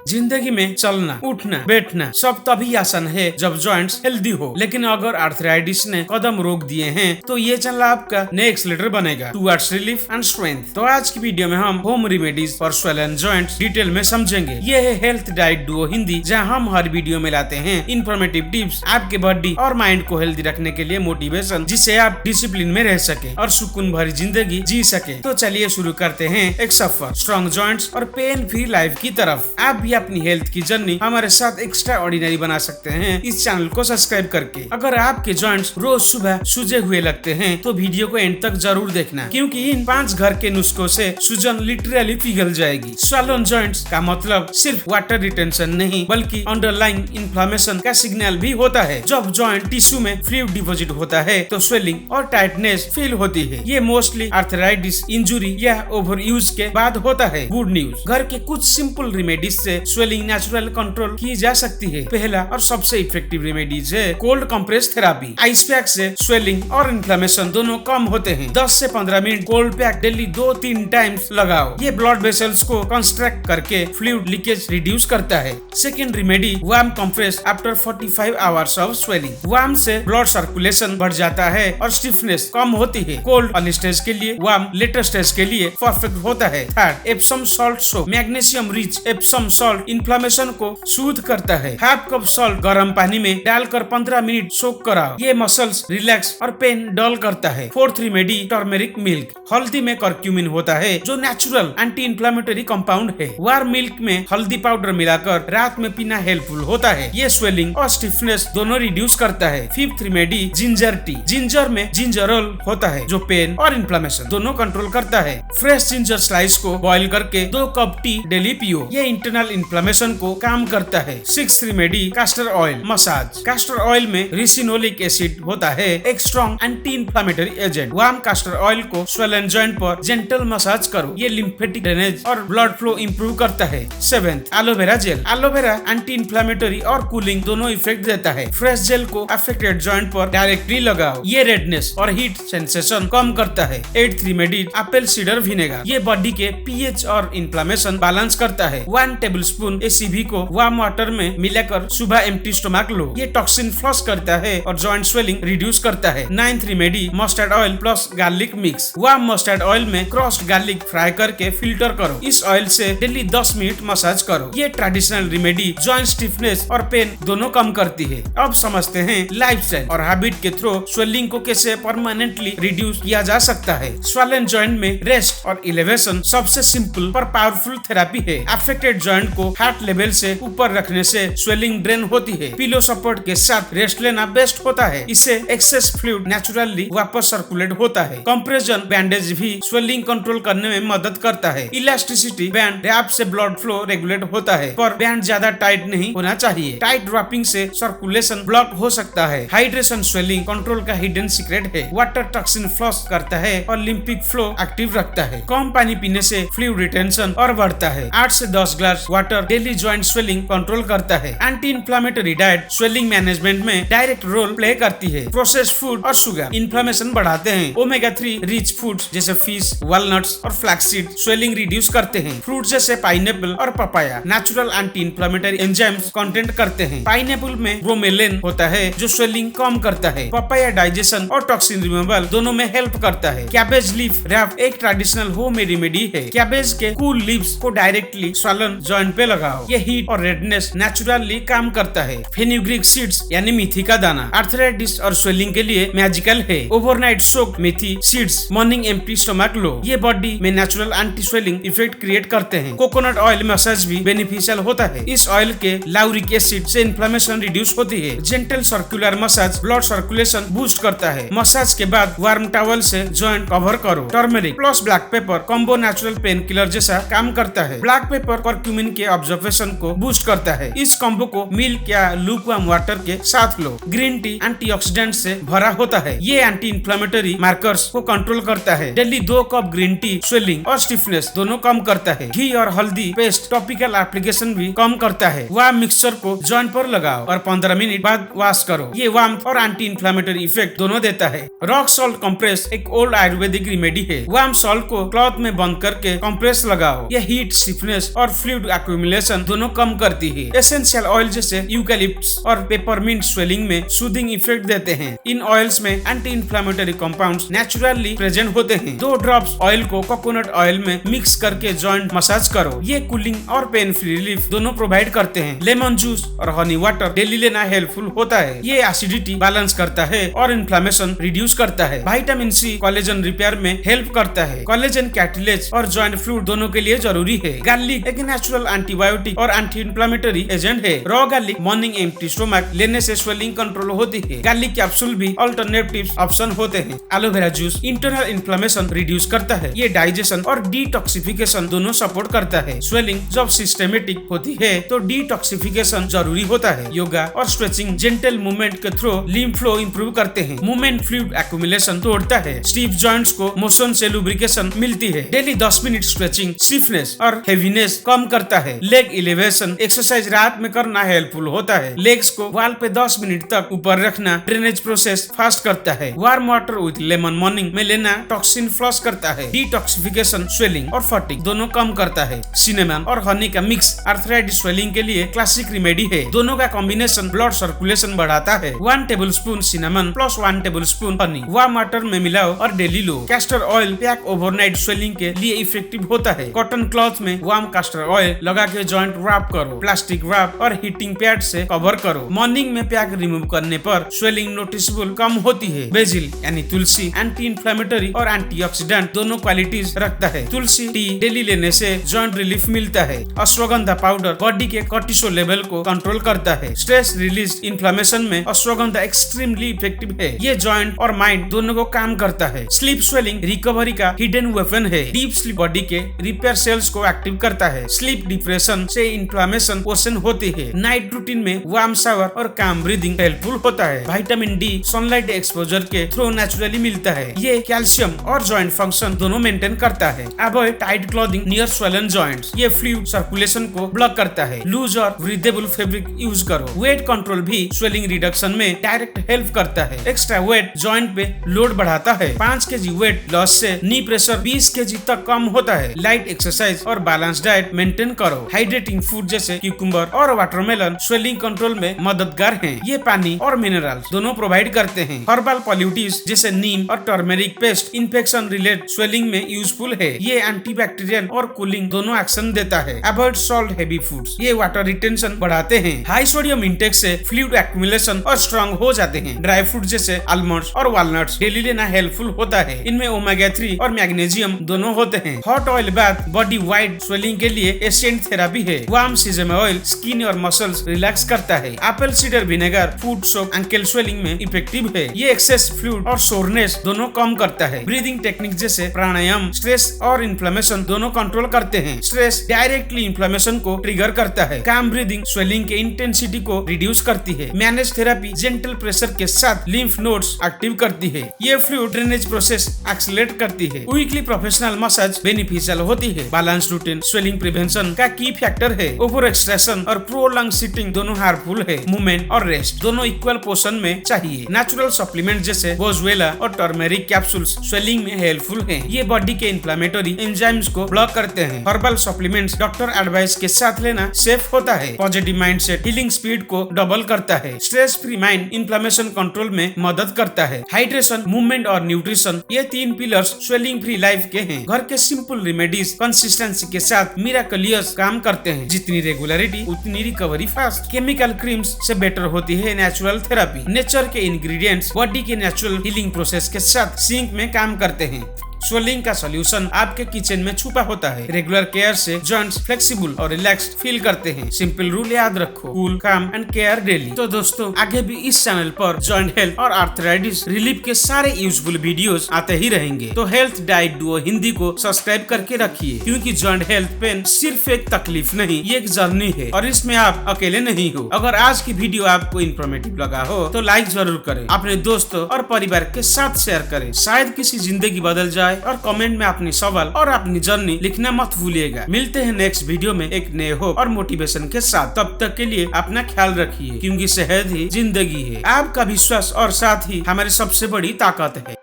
जिंदगी में चलना, उठना, बैठना सब तभी आसान है जब जॉइंट्स हेल्दी हो। लेकिन अगर आर्थराइटिस ने कदम रोक दिए हैं तो ये चैनल आपका नया एक्सीलरेटर बनेगा टुवर्ड्स रिलीफ एंड स्ट्रेंथ। तो आज की वीडियो में हम home remedies for swollen joints detail में समझेंगे। ये है हेल्थ डाइट डुओ हिंदी, जहां हम हर वीडियो में लाते हैं इन्फॉर्मेटिव टिप्स आपके बॉडी और माइंड को हेल्दी रखने के लिए मोटिवेशन, जिससे आप डिसिप्लिन में रह सके और सुकून भरी जिंदगी जी सके। तो चलिए शुरू करते हैं एक सफर स्ट्रॉन्ग जॉइंट्स और पेन फ्री लाइफ की तरफ। आप भी अपनी हेल्थ की जर्नी हमारे साथ एक्स्ट्रा ऑर्डिनरी बना सकते हैं इस चैनल को सब्सक्राइब करके। अगर आपके जॉइंट्स रोज सुबह सूजे हुए लगते हैं तो वीडियो को एंड तक जरूर देखना, क्योंकि इन 5 घर के नुस्खों से सूजन लिटरली पिघल जाएगी। स्वॉलन जॉइंट्स का मतलब सिर्फ वाटर रिटेंशन नहीं, बल्कि अंडरलाइंग इन्फ्लेमेशन का सिग्नल भी होता है। जब जॉइंट टिश्यू में फ्लूइड डिपॉजिट होता है तो स्वेलिंग और टाइटनेस फील होती है। ये मोस्टली आर्थराइटिस, इंजुरी या ओवर यूज के बाद होता है। गुड न्यूज, घर के कुछ सिंपल रेमेडीज से स्वेलिंग नेचुरल कंट्रोल की जा सकती है। पहला और सबसे इफेक्टिव रेमेडीज है cold compress therapy. Ice pack से स्वेलिंग और इन्फ्लेमेशन दोनों कम होते हैं। 10 से 15 minute cold pack daily 2-3 times लगाओ। ये ब्लड वेसल्स को कंस्ट्रक्ट करके फ्लूइड लीकेज रिड्यूस करता है। Second remedy warm compress after 45 hours of swelling. Warm से ब्लड सर्कुलेशन बढ़ जाता है और स्टिफनेस कम होती है। कोल्ड अर्ली स्टेज के लिए, वार्म लेटर स्टेज के लिए परफेक्ट होता है। Third, Epsom salt soap. Magnesium rich Epsom salt inflammation को सूद करता है। हाफ कप सॉल्ट गर्म पानी में डालकर 15 मिनट सोक कराओ। ये मसल्स रिलैक्स और पेन डल करता है। Fourth remedy turmeric milk. हल्दी में करक्यूमिन होता है जो नेचुरल एंटी इन्फ्लेमेटरी कंपाउंड है। वार्म मिल्क में हल्दी पाउडर मिलाकर रात में पीना हेल्पफुल होता है। ये स्वेलिंग और स्टिफनेस दोनों रिड्यूस करता है। Fifth remedy ginger tea. Ginger में जिंजरल होता है जो पेन और इन्फ्लेमेशन दोनों कंट्रोल करता है। फ्रेश जिंजर स्लाइस को बॉइल करके 2 कप टी डेली पियो। ये इंटरनल इन्फ्लेमेशन को कम करता है। Six remedy castor oil massage. Castor oil में रिसिनोलिक एसिड होता है, एक strong anti inflammatory agent. Warm castor oil को स्वेलन जॉइंट पर जेंटल मसाज करो। ये लिम्फेटिक ड्रेनेज और ब्लड फ्लो इंप्रूव करता है। Seventh, aloe vera gel. Aloe vera anti inflammatory और कूलिंग दोनों इफेक्ट देता है। फ्रेश जेल को अफेक्टेड जॉइंट पर डायरेक्टली लगाओ। ये रेडनेस और हीट सेंसेशन कम करता है। Eighth remedy Apple cedar vinegar. ये बॉडी के पीएच और इन्फ्लेमेशन बैलेंस करता है। 1 टेबलस्पून एसीवी को वार्म वाटर में मिलाकर सुबह एम्प्टी स्टमक लो। ये टॉक्सिन फ्लश करता है और जॉइंट स्वेलिंग रिड्यूस करता है। Ninth remedy mustard oil plus garlic mix. Warm mustard oil में क्रॉस्ड गार्लिक फ्राई करके फिल्टर करो। इस ऑयल से डेली 10 मिनट मसाज करो। ये ट्रेडिशनल रेमेडी जॉइंट स्टिफनेस और पेन दोनों कम करती है। अब समझते हैं लाइफस्टाइल और हैबिट के थ्रू स्वेलिंग को कैसे परमानेंटली रिड्यूस किया जा सकता है। स्वेलन जॉइंट में रेस्ट और इलेवेशन सबसे सिंपल पर पावरफुल थेरेपी है। अफेक्टेड जॉइंट को हार्ट लेवल से ऊपर रखने से स्वेलिंग ड्रेन होती है। पिलो सपोर्ट के साथ रेस्ट लेना बेस्ट होता है। इससे एक्सेस फ्लूइड नेचुरली वापस सर्कुलेट होता है। कंप्रेशन बैंडेज भी स्वेलिंग कंट्रोल करने में मदद करता है। इलास्टिसिटी बैंड रैप से ब्लड फ्लो रेगुलेट होता है, पर बैंड ज्यादा टाइट नहीं होना चाहिए। टाइट रैपिंग से सर्कुलेशन ब्लॉक हो सकता है। हाइड्रेशन स्वेलिंग कंट्रोल का हिडन सीक्रेट है। वाटर टॉक्सिन फ्लश करता है और लिम्फिक फ्लो एक्टिव रखता है। कम पानी पीने से फ्लूइड रिटेंशन और बढ़ता है। 8 से 10 glass water daily joint swelling control करता है। Anti inflammatory diet swelling management में डायरेक्ट रोल प्ले करती है। प्रोसेस्ड फूड और शुगर इन्फ्लेमेशन बढ़ाते हैं। ओमेगा 3 रिच फूड्स जैसे फिश, वॉलनट्स और फ्लैक्सीड स्वेलिंग रिड्यूस करते हैं। फ्रूट जैसे पाइनएप्पल और papaya natural anti inflammatory enzymes content करते हैं। पाइनएप्पल में ब्रोमेलिन होता है जो स्वेलिंग कम करता है। पपाया डाइजेशन और टॉक्सिन रिमूवल दोनों में हेल्प करता है। कैबेज लीफ रैप एक ट्रेडिशनल होम रेमेडी है। कैबेज के कूल लीव्स को डायरेक्टली स्वेलन जॉइंट पे लगाओ। ये हीट और रेडनेस नेचुरली कम करता है। फेनुग्रीक सीड्स यानी मेथी का दाना आर्थराइटिस और स्वेलिंग के लिए मैजिकल है। ओवरनाइट सोक मेथी सीड्स मॉर्निंग एम्प्टी स्टमक लो। ये बॉडी में natural anti swelling effect create करते हैं। कोकोनट ऑयल मसाज भी बेनिफिशियल होता है। इस ऑयल के लाउरिक एसिड से इन्फ्लेमेशन रिड्यूस होती है। Gentle circular massage blood circulation boost करता है। मसाज के बाद वार्म टॉवल से जॉइंट कवर करो। Turmeric plus black pepper combo natural pain killer जैसा काम करता है। ब्लैक पेपर करक्यूमिन के ऑब्जर्वेशन को बूस्ट करता है। इस कॉम्बो को मिल्क या लूकवार्म वाटर के साथ लो। ग्रीन टी एंटीऑक्सीडेंट से भरा होता है। ये एंटी इन्फ्लेमेटरी मार्कर्स को कंट्रोल करता है। Daily 2 cup green tea swelling और स्टिफनेस दोनों कम करता है। घी और हल्दी पेस्ट टॉपिकल एप्लीकेशन भी कम करता है। वार्म मिक्सचर को जॉइंट पर लगाओ और 15 मिनट बाद वॉश करो। ये वार्म और एंटी इन्फ्लेमेटरी इफेक्ट दोनों देता है। रॉक सॉल्ट कंप्रेस एक ओल्ड आयुर्वेदिक रेमेडी है। वार्म सॉल्ट को क्लॉथ में बंद करके कंप्रेस लगाओ। ये हीट, स्टिफनेस और फ्लूइड एक्यूमुलेशन दोनों कम करती है। एसेंशियल ऑयल जैसे यूकैलिप्टस और पेपरमिंट स्वेलिंग में सूदिंग इफेक्ट देते हैं। इन ऑयल्स में anti inflammatory compounds naturally present होते हैं। 2 ड्रॉप्स ऑयल को कोकोनट ऑयल में मिक्स करके जॉइंट मसाज करो। ये कूलिंग और पेन फ्री रिलीफ दोनों प्रोवाइड करते हैं। लेमन जूस और हनी वाटर डेली लेना हेल्पफुल होता है। ये एसिडिटी बैलेंस करता है और इन्फ्लेमेशन रिड्यूस करता है। विटामिन सी कोलेजन रिपेयर में हेल्प करता है। कोलेजन कैटिलेज और जॉइंट फ्लूइड दोनों के लिए जरूरी है। गार्लिक एक नेचुरल एंटीबायोटिक और एंटी इंफ्लेमेटरी एजेंट है। Raw garlic morning empty stomach लेने से स्वेलिंग कंट्रोल होती है। गार्लिक कैप्सूल भी अल्टरनेटिव ऑप्शन होते हैं। Aloe vera juice internal inflammation reduce करता है। ये डाइजेशन और डिटॉक्सिफिकेशन दोनों सपोर्ट करता है। स्वेलिंग जब सिस्टेमेटिक होती है तो डिटॉक्सिफिकेशन जरूरी होता है। योगा और स्ट्रेचिंग जेंटल मूवमेंट के थ्रू लिम्फ फ्लो इंप्रूव करते हैं। मूवमेंट फ्लूइड एक्यूमुलेशन तोड़ता है। स्टीफ जॉइंट्स को मोशन से लुब्रिकेशन मिलती है। डेली 10 मिनट स्ट्रेचिंग स्टिफनेस और हेवीनेस कम करता है। लेग एलिवेशन एक्सरसाइज रात में करना हेल्पफुल होता है। लेग्स को वाल पे 10 मिनट तक ऊपर रखना ड्रेनेज प्रोसेस फास्ट करता है। Warm water with lemon morning में लेना टॉक्सिन फ्लश करता है। डिटॉक्सिफिकेशन स्वेलिंग और फटीग दोनों कम करता है। सिनेमन और हनी का मिक्स आर्थराइटिस स्वेलिंग के लिए क्लासिक रेमेडी है। दोनों का कॉम्बिनेशन ब्लड सर्कुलेशन बढ़ाता है। 1 tablespoon cinnamon plus 1 tablespoon honey warm water में मिलाओ और डेली लो। Castor oil pack overnight swelling के लिए इफेक्टिव होता है। कॉटन क्लॉथ में वार्म कैस्टर ऑयल लगा के जॉइंट रैप करो। प्लास्टिक रैप और हीटिंग पैड से कवर करो। मॉर्निंग में पैक रिमूव करने पर स्वेलिंग नोटिसेबल कम होती है। बेजिल यानी तुलसी एंटी इंफ्लेमेटरी और एंटीऑक्सीडेंट दोनों क्वालिटीज रखता है। तुलसी टी डेली लेने से जॉइंट रिलीफ मिलता है। अश्वगंधा पाउडर बॉडी के कॉर्टिसोल लेवल को कंट्रोल करता है। स्ट्रेस रिलीज इन्फ्लेमेशन में अश्वगंधा एक्सट्रीमली इफेक्टिव है। ये जॉइंट और माइंड दोनों को काम करता है। स्लीप स्वेलिंग रिकवरी का हिडन वेपन है। डीप स्लीप बॉडी के रिपेयर सेल्स को एक्टिव करता है। स्लीप डिप्रेशन से इन्फ्लेमेशन वर्सन होती है। नाइट रूटीन में वार्म शावर और काम ब्रीदिंग हेल्पफुल होता है। विटामिन डी सनलाइट एक्सपोजर के थ्रू नेचुरली मिलता है। ये कैल्शियम और जॉइंट फंक्शन दोनों मेंटेन करता है। Avoid tight clothing near swollen joints. ये फ्लूइड सर्कुलेशन को ब्लॉक करता है। लूज और ब्रीदेबल फैब्रिक यूज करो। वेट कंट्रोल भी स्वेलिंग रिडक्शन में डायरेक्ट हेल्प करता है। एक्स्ट्रा वेट जॉइंट पे लोड बढ़ाता है। 5 kg वेट लॉस से नी प्रेशर 20 kg तक कम होता है। लाइट एक्सरसाइज और बैलेंस डाइट मेंटेन करो। हाइड्रेटिंग फूड जैसे क्यूकम्बर और वाटरमेलन स्वेलिंग कंट्रोल में मददगार हैं। ये पानी और मिनरल्स दोनों प्रोवाइड करते हैं। हर्बल पॉल्यूटिस जैसे नीम और turmeric paste infection related swelling में यूजफुल है। ये एंटीबैक्टीरियल और कूलिंग दोनों एक्शन देता है। Avoid salt heavy foods. ये वाटर रिटेंशन बढ़ाते हैं। हाई सोडियम इंटेक से फ्लूइड एक्यूमुलेशन और स्ट्रॉन्ग हो जाते हैं। ड्राई फ्रूट जैसे आलमंड्स और वॉलनट्स डेली लेना हेल्पफुल होता है। इनमें ओमेगा 3 और मैग्नीशियम दोनों होते हैं। Hot oil bath body wide swelling के लिए एशियंट थेरेपी है। वार्म सीजम ऑयल स्किन और मसल्स रिलैक्स करता है। एप्पल सीडर विनेगर फूड सोक एंकल स्वेलिंग में इफेक्टिव है। ये एक्सेस फ्लूइड और सोरनेस दोनों कम करता है। ब्रीदिंग टेक्निक जैसे प्राणायाम स्ट्रेस और इन्फ्लेमेशन दोनों कंट्रोल करते हैं। स्ट्रेस डायरेक्टली इन्फ्लेमेशन को ट्रिगर करता है। काम ब्रीदिंग स्वेलिंग के इंटेंसिटी को रिड्यूस करती है। मैनेज थेरेपी जेंटल प्रेशर के साथ लिम्फ नोड्स एक्टिव करती है। ये फ्लूइड ड्रेनेज प्रोसेस एक्सेलरेट करती है। वीकली प्रोफेशनल मसाज बेनिफिशियल होती है। बैलेंस रूटीन स्वेलिंग प्रिवेंशन का की फैक्टर है। ओवर एक्सट्रैक्शन और प्रोलॉन्ग सिटिंग दोनों हार्मफुल है। मूवमेंट और रेस्ट दोनों इक्वल पोर्शन में चाहिए। नेचुरल सप्लीमेंट जैसे बोजवेला और टर्मेरिक कैप्सूल्स स्वेलिंग में हेल्पफुल हैं। ये बॉडी के इन्फ्लेमेटरी एंजाइम्स को ब्लॉक करते हैं। हर्बल सप्लीमेंट्स डॉक्टर एडवाइस के साथ लेना सेफ होता है। पॉजिटिव माइंडसेट हीलिंग स्पीड को डबल करता है। Stress free mind inflammation control में मदद करता है। हाइड्रेशन मूवमेंट और न्यूट्रिशन ये 3 पिलर्स स्वेलिंग फ्री लाइफ के हैं। घर के सिंपल रेमेडीज कंसिस्टेंसी के साथ मिराकलियस काम करते हैं। जितनी रेगुलरिटी उतनी रिकवरी फास्ट। केमिकल क्रीम्स से बेटर होती है नेचुरल थेरेपी। नेचर के इंग्रेडिएंट्स बॉडी के नेचुरल हीलिंग प्रोसेस के साथ सिंक में काम करते हैं। स्वेलिंग का सॉल्यूशन आपके किचन में छुपा होता है। रेगुलर केयर से जॉइंट्स फ्लेक्सिबल और रिलैक्स्ड फील करते हैं। सिंपल रूल याद रखो, कूल काम एंड केयर डेली। तो दोस्तों आगे भी इस चैनल पर जॉइंट हेल्थ और आर्थराइटिस रिलीफ के सारे यूजफुल वीडियोस आते ही रहेंगे। तो हेल्थ डाइट डुओ हिंदी को सब्सक्राइब करके रखिए, क्योंकि जॉइंट हेल्थ पेन सिर्फ एक तकलीफ नहीं, ये एक जर्नी है और इसमें आप अकेले नहीं हो। अगर आज की वीडियो आपको इन्फॉर्मेटिव लगा हो तो लाइक जरूर करें, अपने दोस्तों और परिवार के साथ शेयर करें। शायद किसी जिंदगी बदल जाए। और कमेंट में अपनी सवाल और अपनी जर्नी लिखना मत भूलिएगा। मिलते हैं नेक्स्ट वीडियो में एक नए होप और मोटिवेशन के साथ। तब तक के लिए अपना ख्याल रखिए, क्योंकि सेहत ही जिंदगी है। आपका विश्वास और साथ ही हमारी सबसे बड़ी ताकत है।